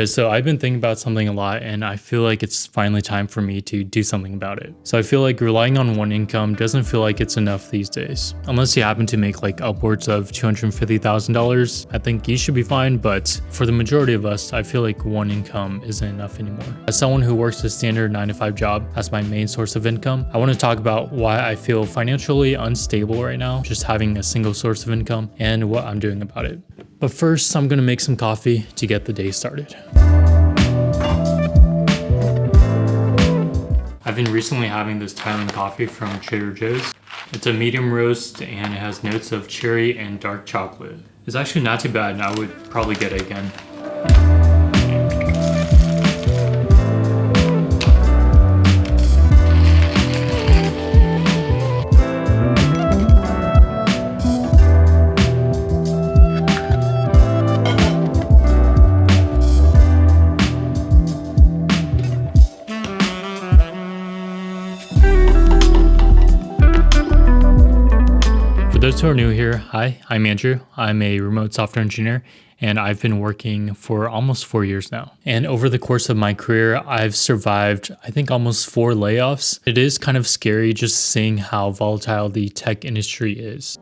Yeah, so I've been thinking about something a lot and I feel like it's finally time for me to do something about it. So I feel like relying on one income doesn't feel like it's enough these days. Unless you happen to make like upwards of $250,000, I think you should be fine, but for the majority of us, I feel like one income isn't enough anymore. As someone who works a standard 9-to-5 job as my main source of income, I want to talk about why I feel financially unstable right now, just having a single source of income, and what I'm doing about it. But first, I'm gonna make some coffee to get the day started. I've been recently having this Thailand coffee from Trader Joe's. It's a medium roast and it has notes of cherry and dark chocolate. It's actually not too bad and I would probably get it again. For those who are new here, hi, I'm Andrew. I'm a remote software engineer and I've been working for almost 4 years now. And over the course of my career, I've survived, I think, almost 4 layoffs. It is kind of scary just seeing how volatile the tech industry is.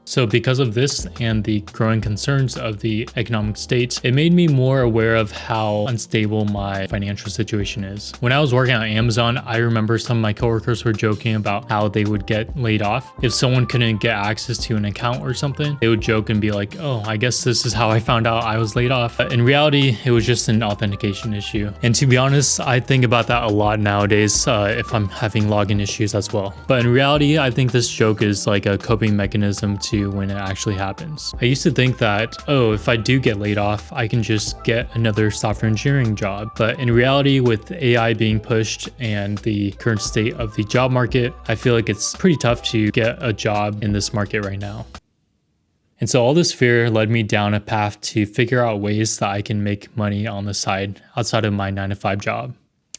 So because of this and the growing concerns of the economic state, it made me more aware of how unstable my financial situation is. When I was working on Amazon, I remember some of my coworkers were joking about how they would get laid off. If someone couldn't get access to an account or something, they would joke and be like, oh, I guess this is how I found out I was laid off. But in reality, it was just an authentication issue. And to be honest, I think about that a lot nowadays if I'm having login issues as well. But in reality, I think this joke is like a coping mechanism to when it actually happens. I used to think that, oh, if I do get laid off, I can just get another software engineering job. But in reality, with AI being pushed and the current state of the job market, I feel like it's pretty tough to get a job in this market right now. And so all this fear led me down a path to figure out ways that I can make money on the side outside of my 9-to-5 job.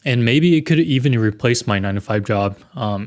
And maybe it could even replace my 9-to-5 job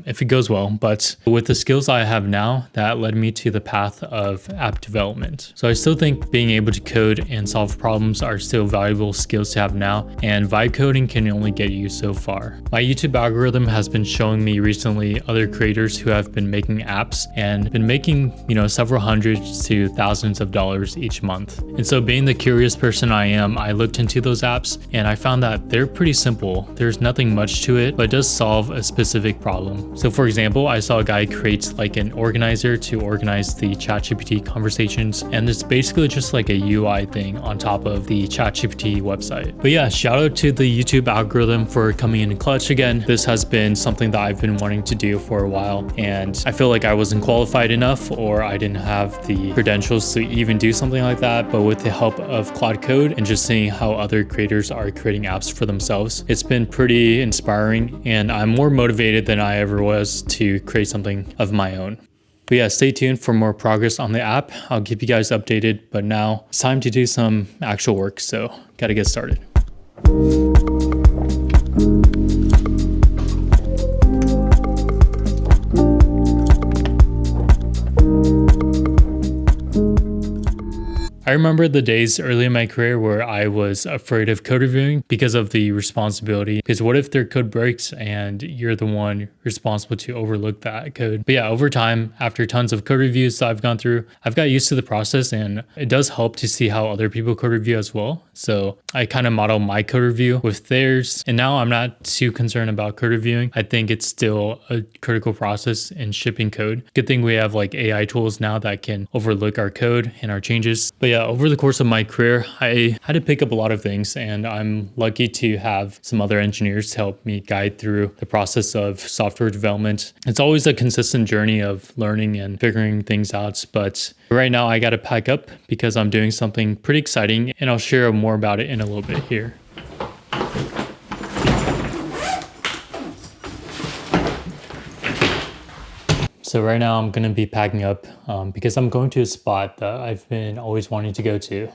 if it goes well. But with the skills I have now, that led me to the path of app development. So I still think being able to code and solve problems are still valuable skills to have now. And vibe coding can only get you so far. My YouTube algorithm has been showing me recently other creators who have been making apps and been making, several hundreds to thousands of dollars each month. And so being the curious person I am, I looked into those apps and I found that they're pretty simple. There's nothing much to it, but it does solve a specific problem. So for example, I saw a guy create like an organizer to organize the ChatGPT conversations, and it's basically just like a UI thing on top of the ChatGPT website. But yeah, shout out to the YouTube algorithm for coming in clutch again. This has been something that I've been wanting to do for a while, and I feel like I wasn't qualified enough or I didn't have the credentials to even do something like that. But with the help of Claude Code and just seeing how other creators are creating apps for themselves, it's been pretty inspiring, and I'm more motivated than I ever was to create something of my own. But yeah, stay tuned for more progress on the app. I'll keep you guys updated, but now it's time to do some actual work, so gotta get started. I remember the days early in my career where I was afraid of code reviewing because of the responsibility. Because what if their code breaks and you're the one responsible to overlook that code? But yeah, over time, after tons of code reviews that I've gone through, I've got used to the process, and it does help to see how other people code review as well. So I kind of model my code review with theirs, and now I'm not too concerned about code reviewing. I think it's still a critical process in shipping code. Good thing we have like AI tools now that can overlook our code and our changes. But yeah, over the course of my career, I had to pick up a lot of things, and I'm lucky to have some other engineers to help me guide through the process of software development. It's always a consistent journey of learning and figuring things out, but right now I got to pack up because I'm doing something pretty exciting, and I'll share more about it in a little bit here. So right now I'm going to be packing up because I'm going to a spot that I've been always wanting to go to.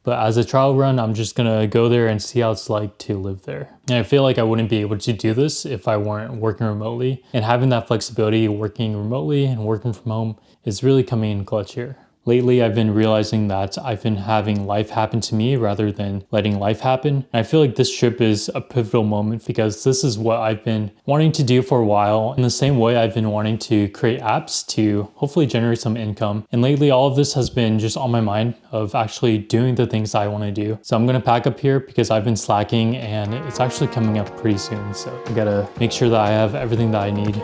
But as a trial run, I'm just going to go there and see how it's like to live there. And I feel like I wouldn't be able to do this if I weren't working remotely. And having that flexibility working remotely and working from home is really coming in clutch here. Lately, I've been realizing that I've been having life happen to me rather than letting life happen. And I feel like this trip is a pivotal moment because this is what I've been wanting to do for a while. In the same way, I've been wanting to create apps to hopefully generate some income. And lately, all of this has been just on my mind of actually doing the things I want to do. So I'm going to pack up here because I've been slacking and it's actually coming up pretty soon. So I gotta make sure that I have everything that I need.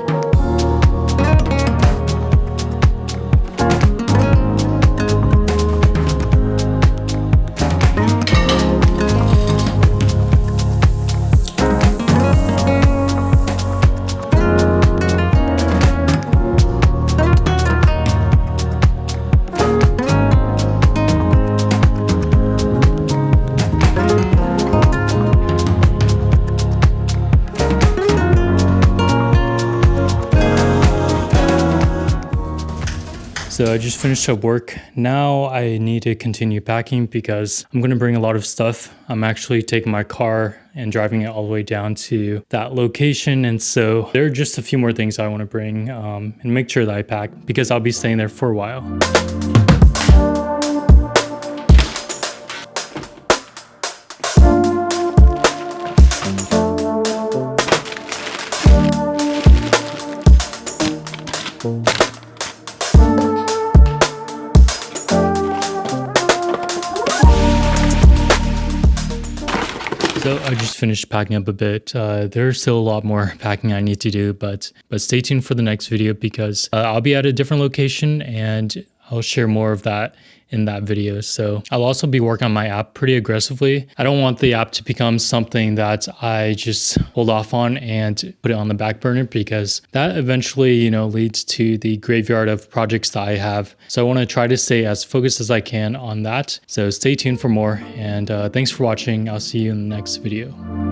So I just finished up work. Now I need to continue packing because I'm going to bring a lot of stuff. I'm actually taking my car and driving it all the way down to that location. And so there are just a few more things I want to bring and make sure that I pack because I'll be staying there for a while. So I just finished packing up a bit. There's still a lot more packing I need to do, but stay tuned for the next video because I'll be at a different location and I'll share more of that in that video. So I'll also be working on my app pretty aggressively. I don't want the app to become something that I just hold off on and put it on the back burner because that eventually, leads to the graveyard of projects that I have. So I want to try to stay as focused as I can on that. So stay tuned for more and thanks for watching. I'll see you in the next video.